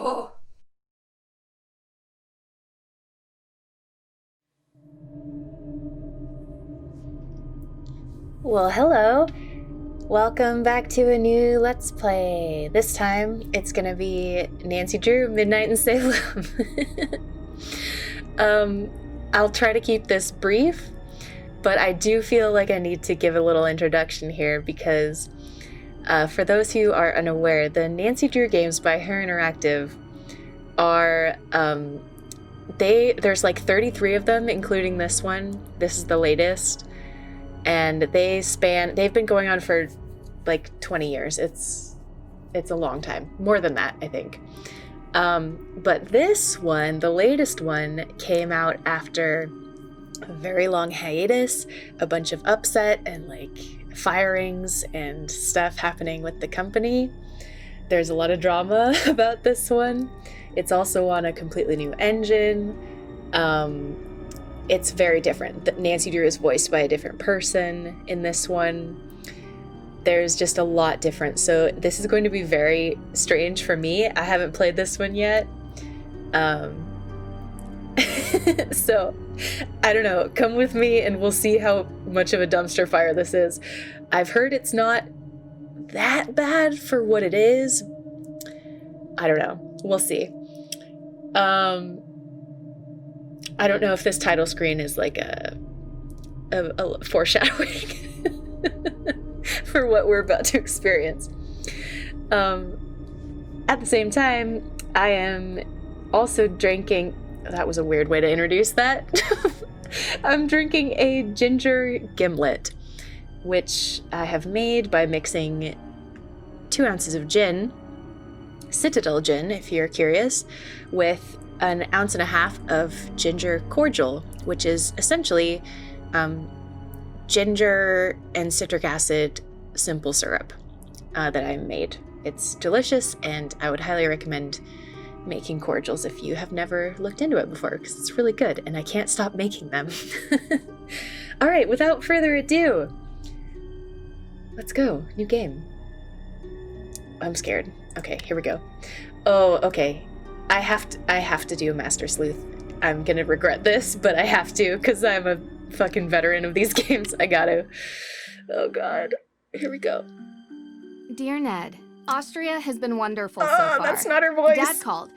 Well, hello. Welcome back to a new Let's Play. This time, it's gonna be Nancy Drew, Midnight in Salem. I'll try to keep this brief, but I do feel like I need to give a little introduction here because for those who are unaware, the Nancy Drew games by Her Interactive are, there's like 33 of them, including this one. This is the latest. And they've been going on for like 20 years. It's a long time, more than that, I think. But this one, the latest one, came out after a very long hiatus, a bunch of upset and like firings and stuff happening with the company. There's a lot of drama about this one. It's also on a completely new engine. It's very different. Nancy Drew is voiced by a different person in this one. There's just a lot different. So this is going to be very strange for me. I haven't played this one yet. So I don't know. Come with me and we'll see how much of a dumpster fire this is. I've heard it's not that bad for what it is. I don't know. We'll see. I don't know if this title screen is like a foreshadowing for what we're about to experience. At the same time, I am also drinking... That was a weird way to introduce that. I'm drinking a ginger gimlet, which I have made by mixing 2 ounces of gin, Citadel gin if you're curious, with 1.5 ounces of ginger cordial, which is essentially ginger and citric acid simple syrup that I made. It's delicious, and I would highly recommend making cordials if you have never looked into it before, because it's really good, and I can't stop making them. All right, without further ado, let's go. New game. I'm scared. Okay, here we go. Oh, okay. I have to do a Master Sleuth. I'm gonna regret this, but I have to, because I'm a fucking veteran of these games. I gotta. Oh god. Here we go. Dear Ned, Austria has been wonderful so far. Oh, that's not her voice. Dad called.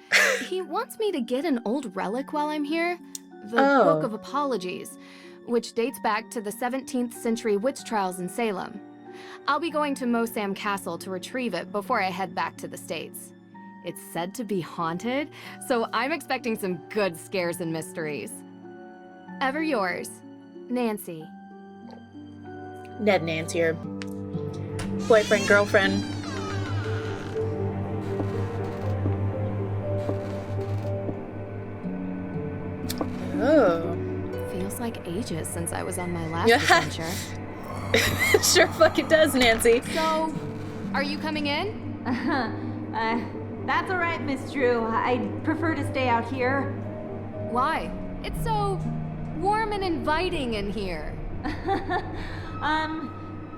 He wants me to get an old relic while I'm here. The Book of Apologies, which dates back to the 17th century witch trials in Salem. I'll be going to Mosam Castle to retrieve it before I head back to the States. It's said to be haunted, so I'm expecting some good scares and mysteries. Ever yours, Nancy. Ned and Nancy are boyfriend, girlfriend. Oh. Feels like ages since I was on my last adventure. Sure fucking does, Nancy. So, are you coming in? That's all right, Miss Drew. I'd prefer to stay out here. Why? It's so warm and inviting in here.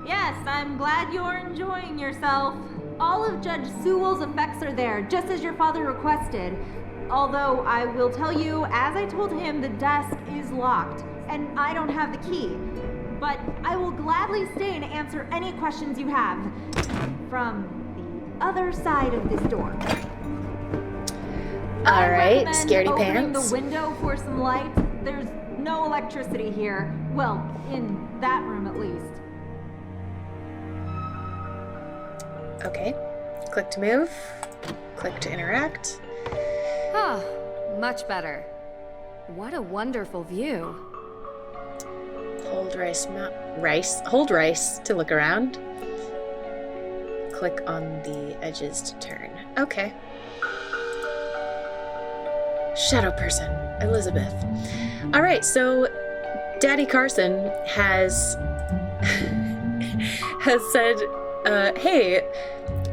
Yes, I'm glad you're enjoying yourself. All of Judge Sewell's effects are there, just as your father requested. Although, I will tell you, as I told him, the desk is locked, and I don't have the key. But I will gladly stay and answer any questions you have from the other side of this door. All right, I scaredy opening pants. the window for some light. There's no electricity here. Well, in that room at least. Okay. Click to move. Click to interact. Ah, much better. What a wonderful view. Hold hold rice to look around. Click on the edges to turn. Okay. Shadow person, Elizabeth. All right, so Daddy Carson has said, hey,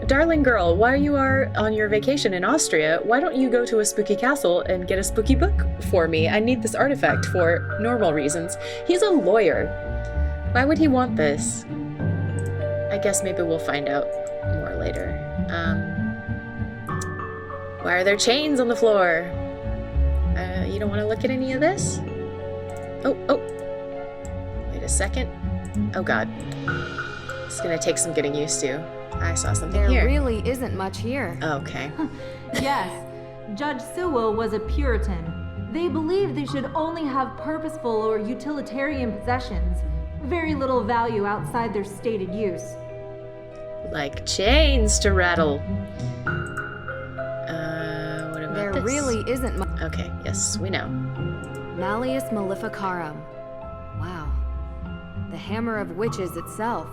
darling girl, while you are on your vacation in Austria, why don't you go to a spooky castle and get a spooky book for me? I need this artifact for normal reasons. He's a lawyer. Why would he want this? I guess maybe we'll find out more later. Why are there chains on the floor? You don't want to look at any of this? Oh. Wait a second. Oh god. It's gonna take some getting used to. I saw something There here. really isn't much here. Okay. Yes, Judge Sewell was a Puritan. They believed they should only have purposeful or utilitarian possessions, very little value outside their stated use. Like chains to rattle. What about There this? really isn't much. Okay, yes, we know. Malleus Maleficarum. Wow. The Hammer of Witches itself.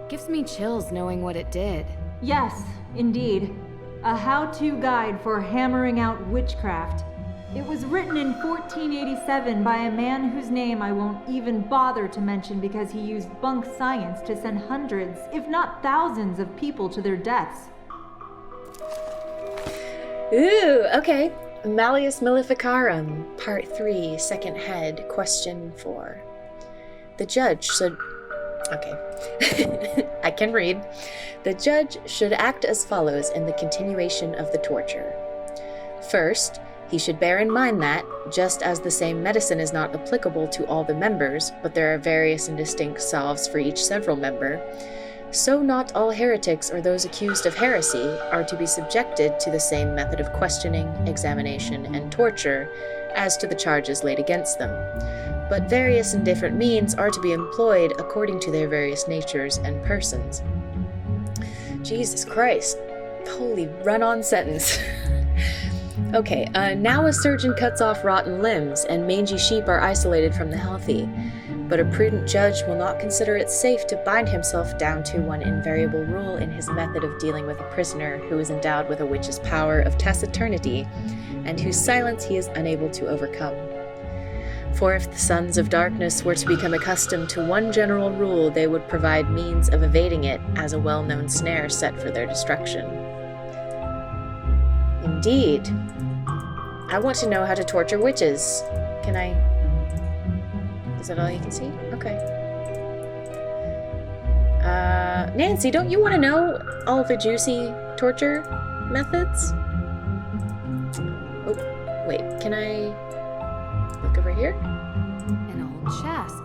Gives me chills knowing what it did. Yes, indeed. A how-to guide for hammering out witchcraft. It was written in 1487 by a man whose name I won't even bother to mention because he used bunk science to send hundreds, if not thousands, of people to their deaths. Ooh, okay. Malleus Maleficarum, Part 3, Second Head, Question 4. The judge should... Okay. I can read. The judge should act as follows in the continuation of the torture. First, he should bear in mind that, just as the same medicine is not applicable to all the members, but there are various and distinct salves for each several member, so not all heretics or those accused of heresy are to be subjected to the same method of questioning, examination, and torture as to the charges laid against them, but various and different means are to be employed according to their various natures and persons. Jesus Christ. Holy run-on sentence. Okay, now a surgeon cuts off rotten limbs, and mangy sheep are isolated from the healthy. But a prudent judge will not consider it safe to bind himself down to one invariable rule in his method of dealing with a prisoner who is endowed with a witch's power of taciturnity, and whose silence he is unable to overcome. For if the sons of darkness were to become accustomed to one general rule, they would provide means of evading it as a well-known snare set for their destruction. Indeed. I want to know how to torture witches. Can I... Is that all you can see? Okay. Nancy, don't you want to know all the juicy torture methods? Oh, wait, can I look over here? An old chest.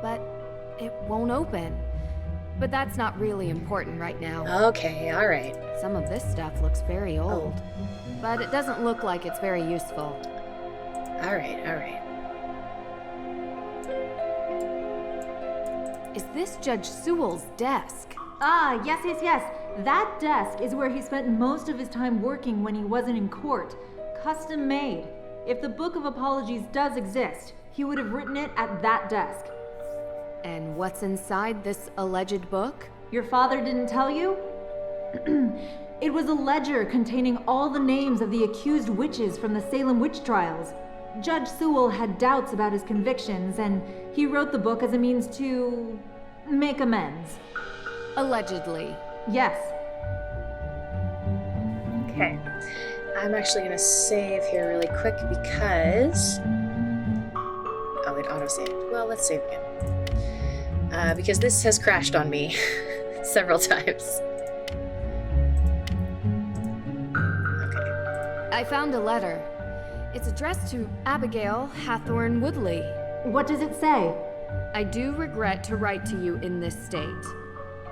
But it won't open. But that's not really important right now. Okay, alright. Some of this stuff looks very old. But it doesn't look like it's very useful. Alright. Is this Judge Sewell's desk? Ah, yes. That desk is where he spent most of his time working when he wasn't in court. Custom made. If the Book of Apologies does exist, he would have written it at that desk. And what's inside this alleged book? Your father didn't tell you? It was a ledger containing all the names of the accused witches from the Salem witch trials. Judge Sewell had doubts about his convictions, and he wrote the book as a means to make amends. Allegedly. Yes. Okay. I'm actually going to save here really quick because... Oh, it auto-saved. Well, let's save again. Because this has crashed on me several times. I found a letter. It's addressed to Abigail Hathorne Woodley. What does it say? I do regret to write to you in this state.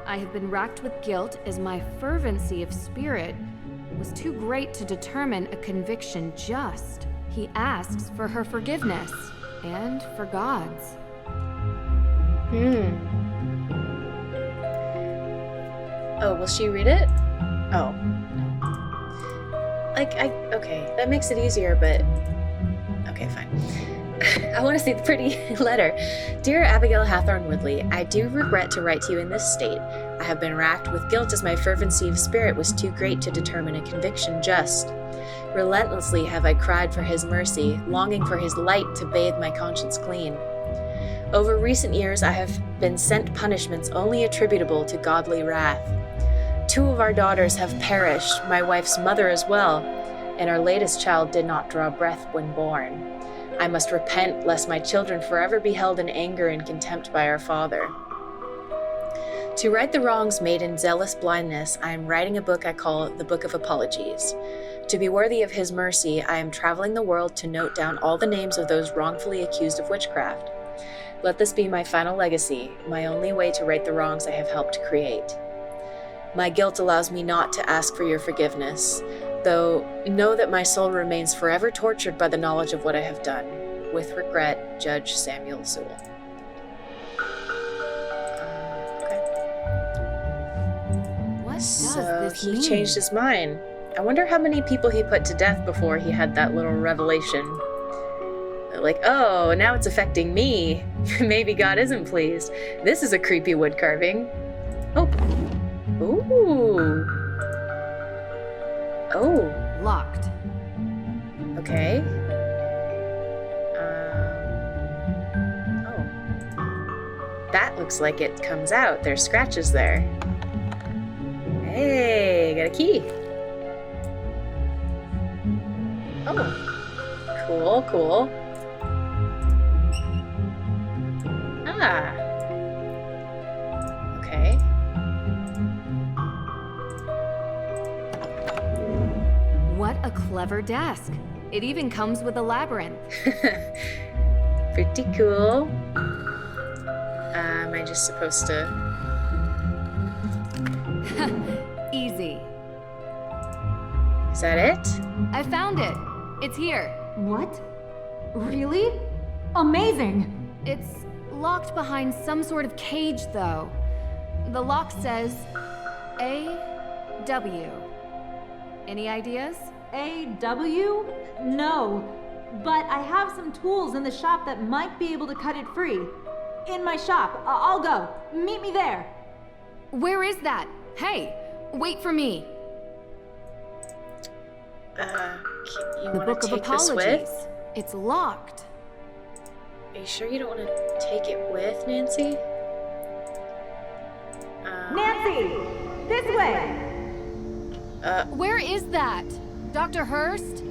I have been racked with guilt as my fervency of spirit was too great to determine a conviction just. He asks for her forgiveness and for God's. Oh, will she read it? Oh. Okay, that makes it easier, but... Okay, fine. I want to see the pretty letter. Dear Abigail Hathorne Woodley, I do regret to write to you in this state. I have been racked with guilt as my fervency of spirit was too great to determine a conviction just. Relentlessly have I cried for his mercy, longing for his light to bathe my conscience clean. Over recent years I have been sent punishments only attributable to godly wrath. 2 of our daughters have perished, my wife's mother as well, and our latest child did not draw breath when born. I must repent lest my children forever be held in anger and contempt by our father. To right the wrongs made in zealous blindness, I am writing a book I call the Book of Apologies. To be worthy of his mercy, I am traveling the world to note down all the names of those wrongfully accused of witchcraft. Let this be my final legacy, my only way to right the wrongs I have helped create. My guilt allows me not to ask for your forgiveness, though know that my soul remains forever tortured by the knowledge of what I have done. With regret, Judge Samuel Sewell. So he changed his mind. I wonder how many people he put to death before he had that little revelation. Like, oh, now it's affecting me. Maybe God isn't pleased. This is a creepy wood carving. Oh. Ooh. Oh. Locked. Okay. Oh. That looks like it comes out. There's scratches there. Hey, got a key. Oh. Cool, cool. Ah. Okay. What a clever desk. It even comes with a labyrinth. Pretty cool. Am I just supposed to... Easy. Is that it? I found it. It's here. What? Really? Amazing! It's locked behind some sort of cage, though. The lock says A.W. Any ideas? A.W.? No. But I have some tools in the shop that might be able to cut it free. In my shop. I'll go. Meet me there. Where is that? Hey, wait for me. You The want Book to of take this Apologies. with? It's locked. Are you sure you don't want to take it with, Nancy? Nancy! This way! Where is that? Dr. Hurst?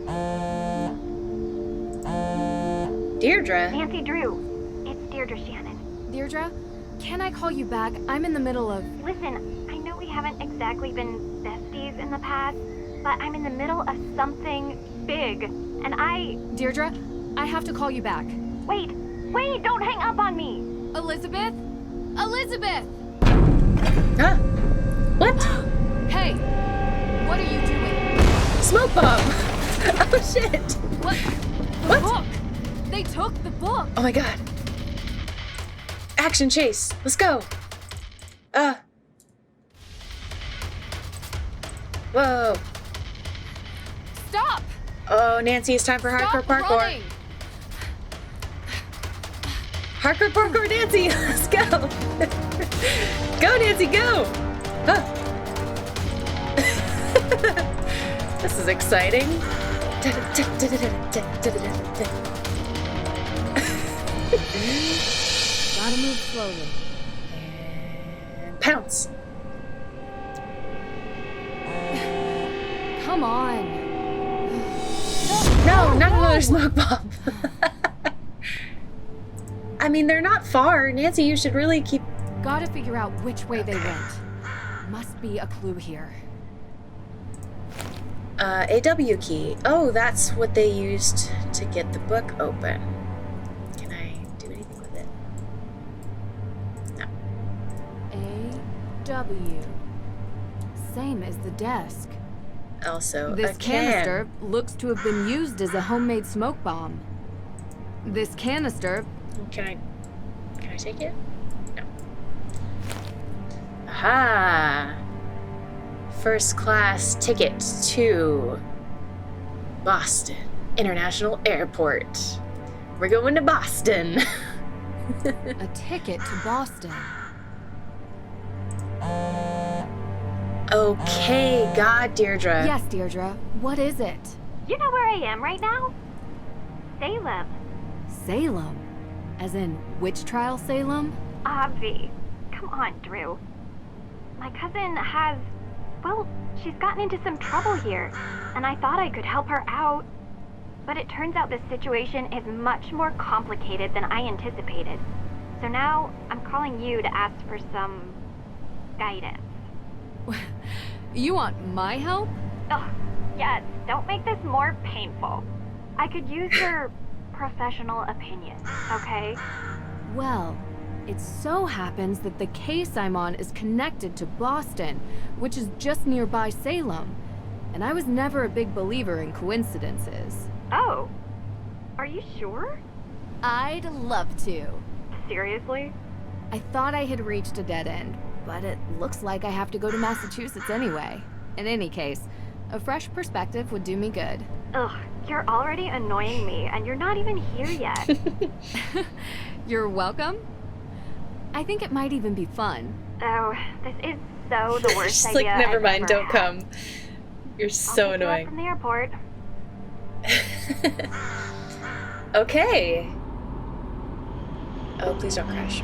Deirdre. Nancy Drew. It's Deirdre Shannon. Deirdre, can I call you back? I'm in the middle of... Listen, I know we haven't exactly been besties in the past, but I'm in the middle of something big, and Deirdre, I have to call you back. Wait, don't hang up on me! Elizabeth? Elizabeth! Huh? What? Hey, what are you doing? Smoke bomb! Oh shit! What? The book! They took the book! Oh my god. Action chase. Let's go. Whoa. Stop! Oh, Nancy, it's time for hardcore parkour. Running. Hardcore parkour, Nancy. Let's go. Go, Nancy, go. Huh. This is exciting. Gotta move slowly. And pounce. Come on. No, not another smoke bomb. I mean, they're not far. Nancy, you should really keep... Gotta figure out which way they went. Must be a clue here. AW key. Oh, that's what they used to get the book open. Can I do anything with it? No. A.W. Same as the desk. Also, This a can. canister looks to have been used as a homemade smoke bomb. This canister... Can I take it? No. Aha! First class ticket to Boston International Airport. We're going to Boston. a ticket to Boston. Okay, God, Deirdre. Yes, Deirdre. What is it? You know where I am right now? Salem. Salem? As in witch trial Salem? Obvi. Come on, Drew. My cousin has... Well, she's gotten into some trouble here, and I thought I could help her out. But it turns out this situation is much more complicated than I anticipated. So now, I'm calling you to ask for some... guidance. You want my help? Ugh, Yes, don't make this more painful. I could use your professional opinion, okay? Well, it so happens that the case I'm on is connected to Boston, which is just nearby Salem. And I was never a big believer in coincidences. Oh, are you sure? I'd love to. Seriously? I thought I had reached a dead end, but it looks like I have to go to Massachusetts anyway. In any case, a fresh perspective would do me good. Ugh, you're already annoying me, and you're not even here yet. You're welcome. I think it might even be fun. Oh, this is so the worst She's idea like, never I've mind, ever don't had. come. You're so I'll pick you up annoying. from the airport. Okay. Oh, please don't crash.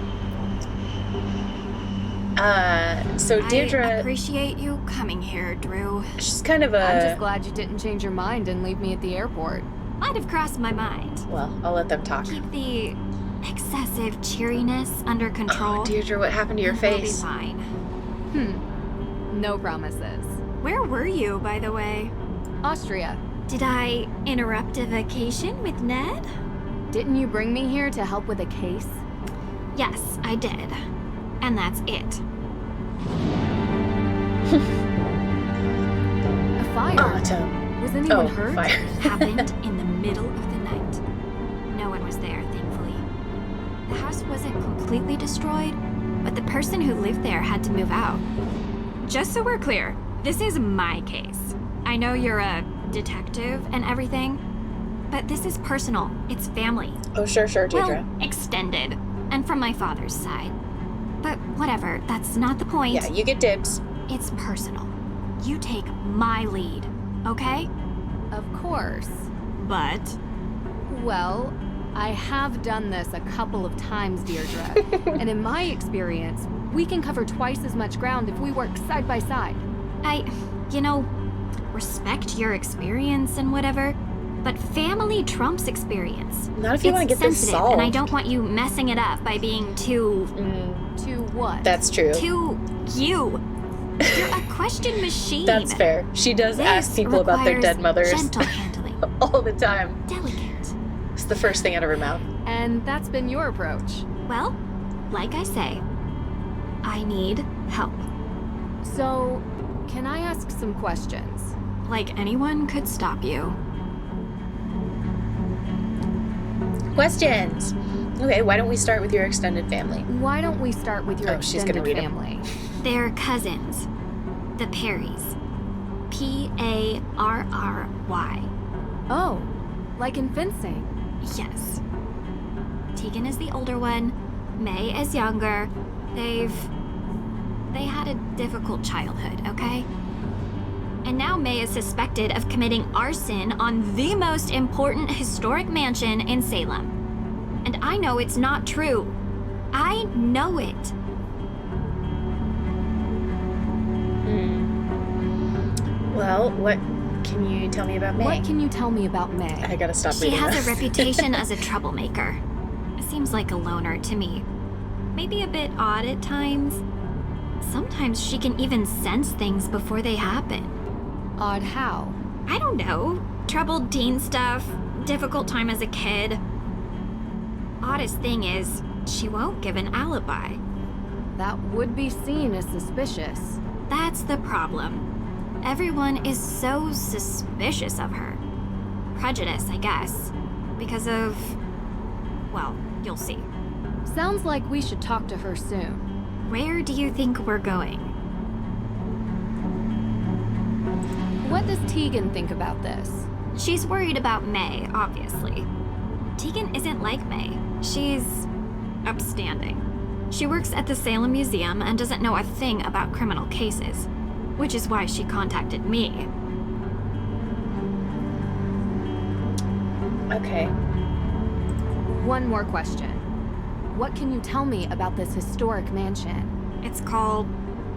So Deirdre, I appreciate you coming here, Drew. she's kind of I'm just a... glad you didn't change your mind and leave me at the airport. Might have crossed my mind. Well, I'll let them talk. Keep the excessive cheeriness under control. Oh, Deirdre, what happened to your and we'll be face? fine. No promises. Where were you, by the way? Austria, Did I interrupt a vacation with Ned? didn't you bring me here to help with a case? Yes, I did. And that's it. A fire? Autumn. Was anyone Oh, hurt? fire. It happened in the middle of the night. No one was there, thankfully. The house wasn't completely destroyed, but the person who lived there had to move out. Just so we're clear, this is my case. I know you're a detective and everything, but this is personal. It's family. Oh, sure, Deirdre. Well, extended, and from my father's side. But whatever, that's not the point. Yeah, you get dibs. It's personal. You take my lead, okay? Of course. But Well, I have done this a couple of times, Deirdre. And in my experience, we can cover twice as much ground if we work side by side. respect your experience and whatever, but family trumps experience. Not if you want to get this sensitive, solved. and I don't want you messing it up by being too To what? That's true. you. You're a question machine. That's fair. She does This ask people about their dead requires mothers Gentle handling, all the time. delicate. It's the first thing out of her mouth. And that's been your approach. Well, like I say, I need help. So, can I ask some questions? Like anyone could stop you. Questions. Okay, why don't we start with your extended family? Why don't we start with your Oh, she's gonna extended read 'em. family? They're cousins. The Perrys. Parry. Oh, like in fencing. Yes. Tegan is the older one. May is younger. They had a difficult childhood, okay? And now May is suspected of committing arson on the most important historic mansion in Salem. And I know it's not true. I know it. Well, what can you tell me about May? What can you tell me about May? I gotta stop She reading has this. a reputation as a troublemaker. Seems like a loner to me. Maybe a bit odd at times. Sometimes she can even sense things before they happen. Odd how? I don't know. Troubled teen stuff, difficult time as a kid. Oddest thing is, she won't give an alibi. That would be seen as suspicious. That's the problem. Everyone is so suspicious of her. Prejudice, I guess. Because of... well, you'll see. Sounds like we should talk to her soon. Where do you think we're going? What does Tegan think about this? She's worried about May, obviously. Tegan isn't like May. She's upstanding. She works at the Salem Museum and doesn't know a thing about criminal cases, which is why she contacted me. Okay. One more question. What can you tell me about this historic mansion? It's called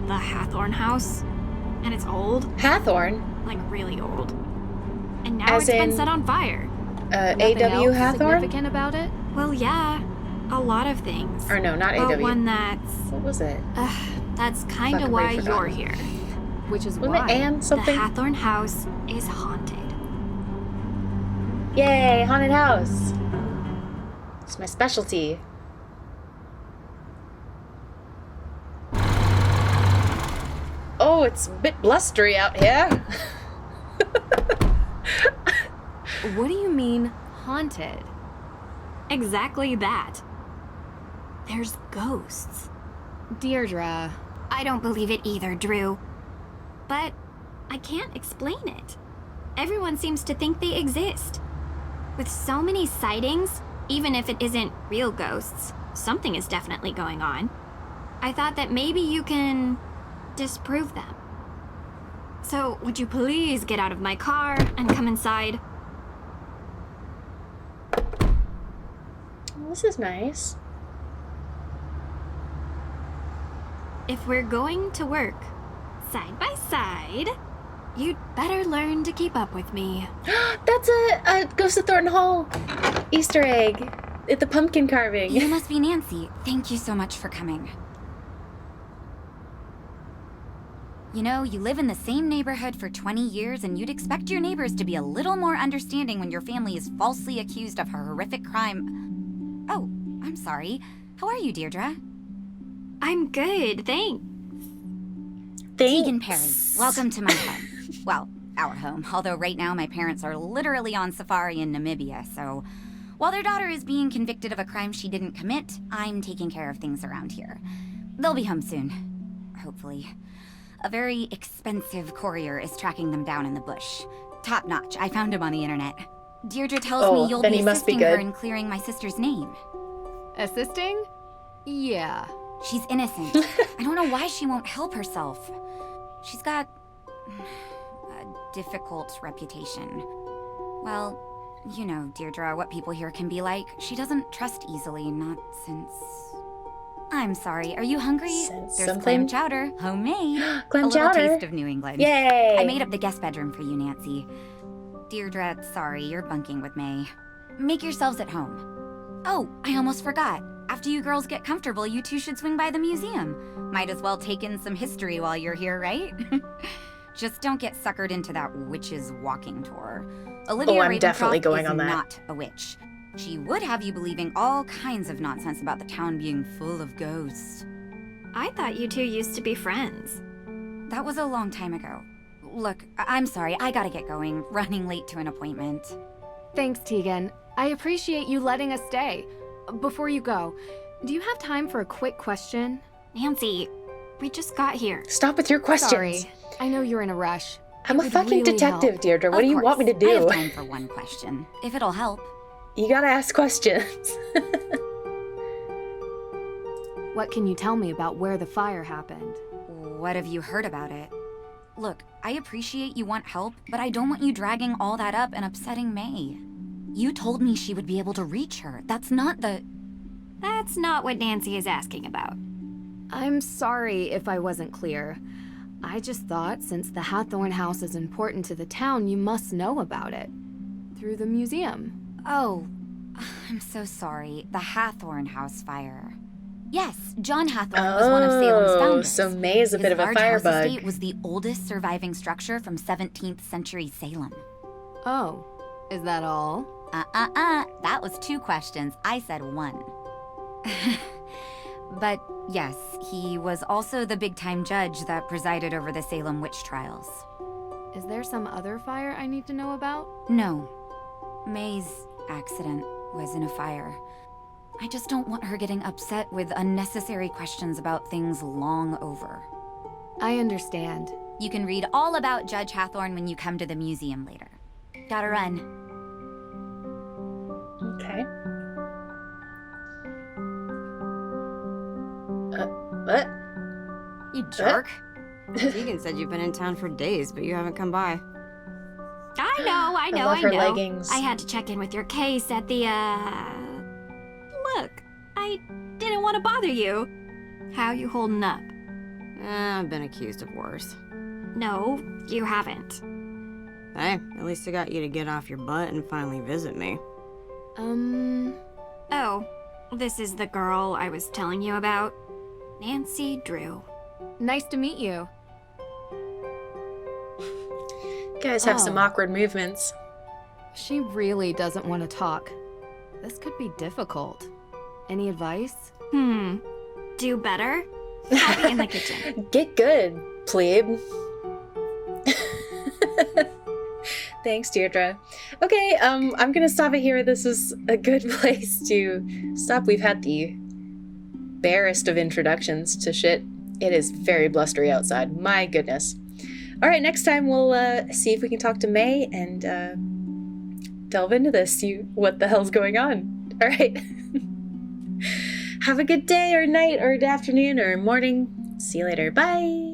the Hathorn House, and it's old, Hathorn? like really old. And now As it's been in- set on fire. Nothing A.W. else Hathorn? significant about it? Well, yeah, a lot of things. Or no, not But A.W. one that's... What was it? that's kind Fucking of brain why you're forgotten. here. which is Wasn't why. it Anne something? The Hathorn house is haunted. Yay, haunted house. It's my specialty. Oh, it's a bit blustery out here. What do you mean, haunted? Exactly that. There's ghosts. Deirdre. I don't believe it either, Drew. But I can't explain it. Everyone seems to think they exist. With so many sightings, even if it isn't real ghosts, something is definitely going on. I thought that maybe you can disprove them. So, would you please get out of my car and come inside? This is nice. If we're going to work side by side, you'd better learn to keep up with me. That's a Ghost of Thornton Hall Easter egg at the pumpkin carving. You must be Nancy. Thank you so much for coming. You know, you live in the same neighborhood for 20 years, and you'd expect your neighbors to be a little more understanding when your family is falsely accused of a horrific crime. Oh, I'm sorry. How are you, Deirdre? I'm good, thanks. Tegan Perry, welcome to my home. Well, our home, although right now my parents are literally on safari in Namibia, so while their daughter is being convicted of a crime she didn't commit, I'm taking care of things around here. They'll be home soon. Hopefully. A very expensive courier is tracking them down in the bush. Top notch. I found him on the internet. Deirdre tells me you'll be assisting her in clearing my sister's name. Assisting? Yeah. She's innocent. I don't know why she won't help herself. She's got a difficult reputation. Well, you know, Deirdre, what people here can be like. She doesn't trust easily, not since... I'm sorry, are you hungry? There's clam chowder, homemade. Clam chowder. A little chowder. taste of New England. Yay! I made up the guest bedroom for you, Nancy. Deirdre, sorry, you're bunking with May. Make yourselves at home. Oh, I almost forgot. After you girls get comfortable, you two should swing by the museum. Might as well take in some history while you're here, right? Just don't get suckered into that witch's walking tour. Olivia I'm definitely Ravencroft going is on that. not a witch. She would have you believing all kinds of nonsense about the town being full of ghosts. I thought you two used to be friends. That was a long time ago. Look, I'm sorry, I gotta get going. Running late to an appointment. Thanks, Tegan. I appreciate you letting us stay. Before you go, do you have time for a quick question? Nancy, we just got here. Stop with your questions. Sorry, I know you're in a rush. I'm It a would fucking really detective, help. Deirdre. What do you want me to I do? have time for one question, if it'll help. You gotta ask questions. What can you tell me about where the fire happened? What have you heard about it? Look, I appreciate you want help, but I don't want you dragging all that up and upsetting May. You told me she would be able to reach her. That's not what Nancy is asking about. I'm sorry if I wasn't clear. I just thought since the Hathorn house is important to the town, you must know about it. Through the museum. Oh, I'm so sorry. The Hathorn house fire. Yes, John Hathorn was one of Salem's founders. So May is a bit of a His large house firebug. estate was the oldest surviving structure from 17th century Salem. Oh, is that all? That was 2 questions. I said 1. But yes, he was also the big-time judge that presided over the Salem witch trials. Is there some other fire I need to know about? No. May's accident was in a fire. I just don't want her getting upset with unnecessary questions about things long over. I understand. You can read all about Judge Hathorn when you come to the museum later. Gotta run. Okay. What? You jerk. Tegan said you've been in town for days, but you haven't come by. I know. love her leggings. I had to check in with your case at the, Look, I didn't want to bother you. How you holding up? I've been accused of worse. No, you haven't. Hey, at least I got you to get off your butt and finally visit me. Oh, this is the girl I was telling you about. Nancy Drew. Nice to meet you. guys have some awkward movements. She really doesn't want to talk. This could be difficult. Any advice? Do better? I'll be in the kitchen. Get good, plebe. Thanks, Deirdre. Okay, I'm gonna stop it here. This is a good place to stop. We've had the barest of introductions to shit. It is very blustery outside. My goodness. All right, next time we'll see if we can talk to May and delve into this, see what the hell's going on. All right. Have a good day or night or afternoon or morning. See you later. Bye.